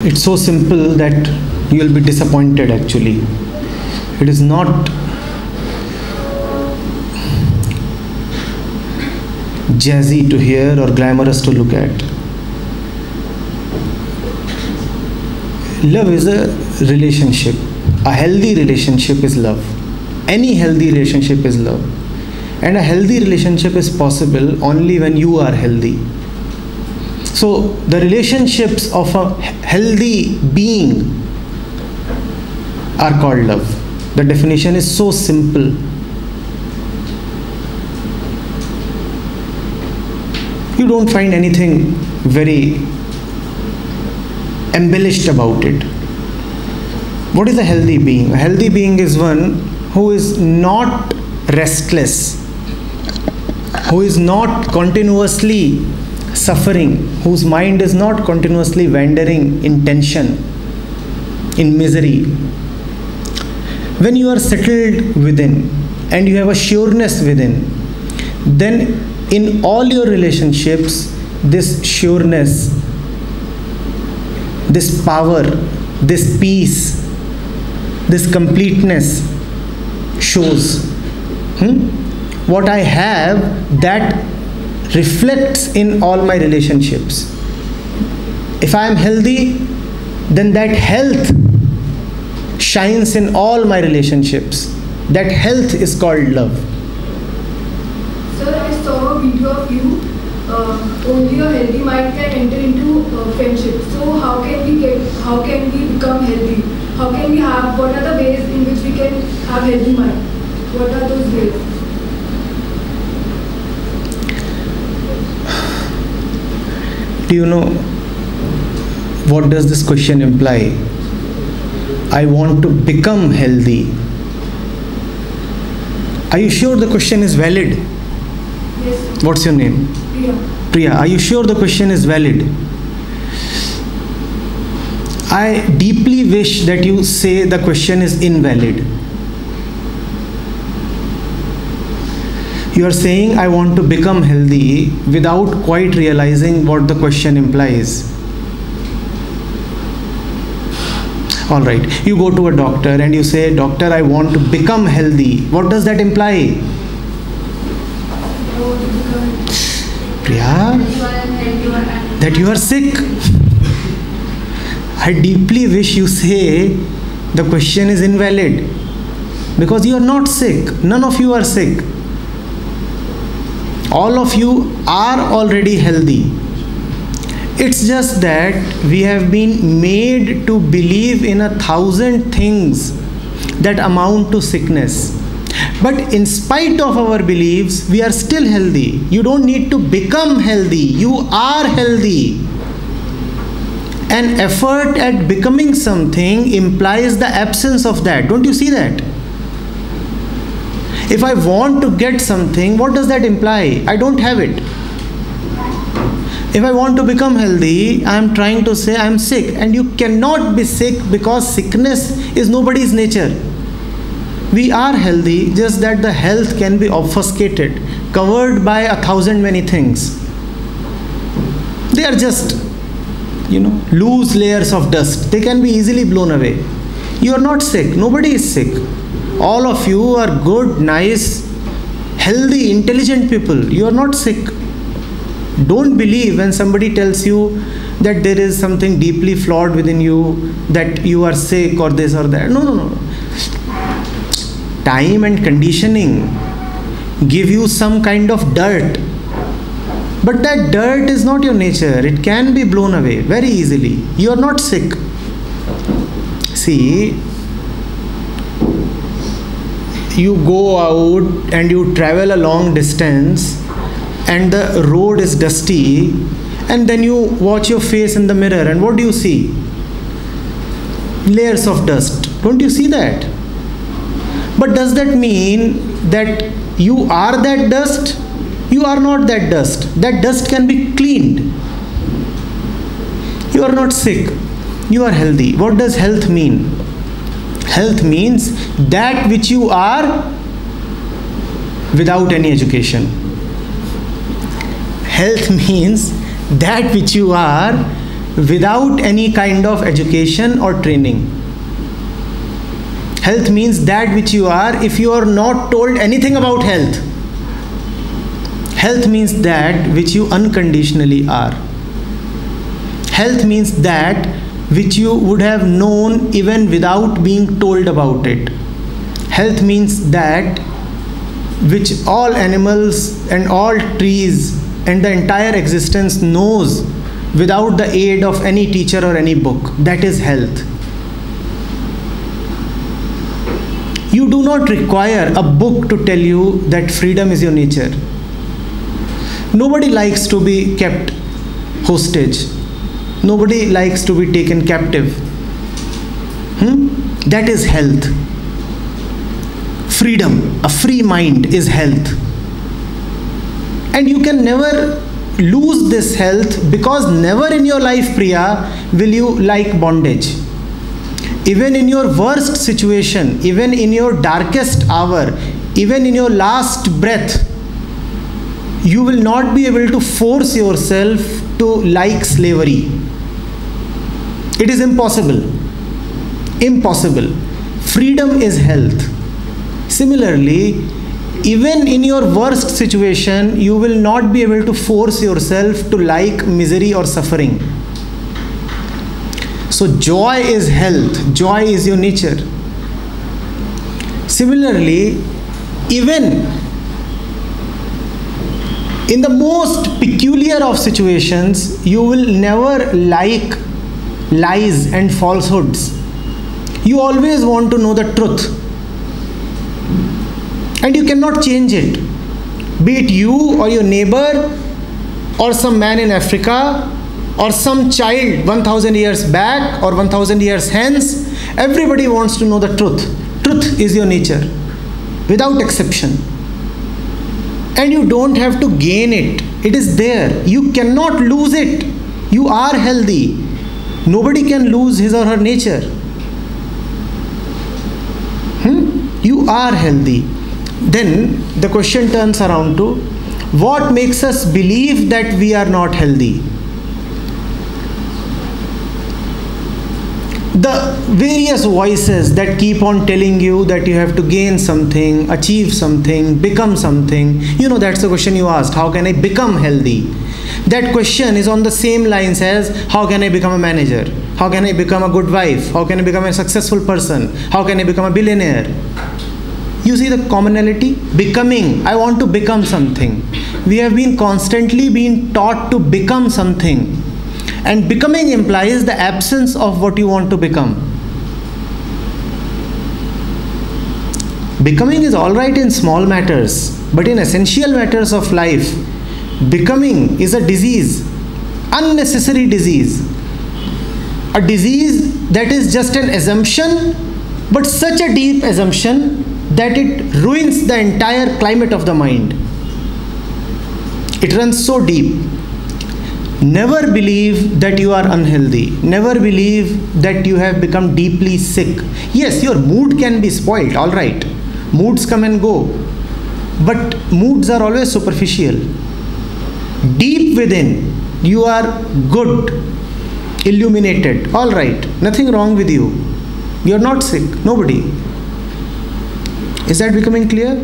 It's so simple that you will be disappointed actually. It is not jazzy to hear or glamorous to look at. Love is a relationship. A healthy relationship is love. Any healthy relationship is love. And a healthy relationship is possible only when you are healthy. So the relationships of a healthy being are called love. The definition is so simple. You don't find anything very embellished about it. What is a healthy being? A healthy being is one who is not restless, who is not continuously suffering, whose mind is not continuously wandering in tension, in misery. When you are settled within and you have a sureness within, then in all your relationships, this sureness, this power, this peace, this completeness shows. What I have, that reflects in all my relationships. If I am healthy, then that health shines in all my relationships. That health is called love. Sir, I saw a video of you. Only a healthy mind can enter into friendship. So how can we become healthy? How can we have, what are the ways in which we can have healthy mind? What are those ways? Do you know what does this question imply? I want to become healthy. Are you sure the question is valid? Yes. What's your name? Priya. Priya, are you sure the question is valid? I deeply wish that you say the question is invalid. You are saying I want to become healthy without quite realizing what the question implies. All right, you go to a doctor and you say, Doctor, I want to become healthy. What does that imply? Priya, that you are sick. I deeply wish you say the question is invalid, because you are not sick. None of you are sick. All of you are already healthy. It's just that we have been made to believe in 1,000 things that amount to sickness. But in spite of our beliefs, we are still healthy. You don't need to become healthy. You are healthy. An effort at becoming something implies the absence of that. Don't you see that? If I want to get something, what does that imply? I don't have it. If I want to become healthy, I am trying to say I am sick. And you cannot be sick, because sickness is nobody's nature. We are healthy, just that the health can be obfuscated, covered by 1,000 many things. They are just, loose layers of dust. They can be easily blown away. You are not sick. Nobody is sick. All of you are good, nice, healthy, intelligent people. You are not sick. Don't believe when somebody tells you that there is something deeply flawed within you, that you are sick or this or that. No. Time and conditioning give you some kind of dirt. But that dirt is not your nature. It can be blown away very easily. You are not sick. See, you go out and you travel a long distance and the road is dusty, and then you watch your face in the mirror, and what do you see? Layers of dust. Don't you see that? But does that mean that you are that dust? You are not that dust. That dust can be cleaned. You are not sick. You are healthy. What does health mean? Health means that which you are without any education. Health means that which you are without any kind of education or training. Health means that which you are if you are not told anything about health. Health means that which you unconditionally are. Health means that which you would have known even without being told about it. Health means that which all animals and all trees and the entire existence knows without the aid of any teacher or any book. That is health. You do not require a book to tell you that freedom is your nature. Nobody likes to be kept hostage. Nobody likes to be taken captive. That is health. Freedom, a free mind is health. And you can never lose this health, because never in your life, Priya, will you like bondage. Even in your worst situation, even in your darkest hour, even in your last breath, you will not be able to force yourself to like slavery. It is impossible. Impossible. Freedom is health. Similarly, even in your worst situation, you will not be able to force yourself to like misery or suffering. So joy is health. Joy is your nature. Similarly, even in the most peculiar of situations, you will never like lies and falsehoods. You always want to know the truth. And you cannot change it. Be it you or your neighbor or some man in Africa or some child 1000 years back or 1000 years hence, everybody wants to know the truth. Truth is your nature, without exception. And you don't have to gain it. It is there. You cannot lose it. You are healthy. Nobody can lose his or her nature. You are healthy. Then the question turns around to, what makes us believe that we are not healthy? The various voices that keep on telling you that you have to gain something, achieve something, become something. You know, that's the question you asked. How can I become healthy? That question is on the same lines as, how can I become a manager? How can I become a good wife? How can I become a successful person? How can I become a billionaire? You see the commonality? Becoming. I want to become something. We have been constantly being taught to become something. And becoming implies the absence of what you want to become. Becoming is all right in small matters, but in essential matters of life, becoming is a disease, unnecessary disease. A disease that is just an assumption, but such a deep assumption that it ruins the entire climate of the mind. It runs so deep. Never believe that you are unhealthy. Never believe that you have become deeply sick. Yes, your mood can be spoiled, all right. Moods come and go. But moods are always superficial. Deep within, you are good, illuminated, all right. Nothing wrong with you. You are not sick. Nobody. Is that becoming clear?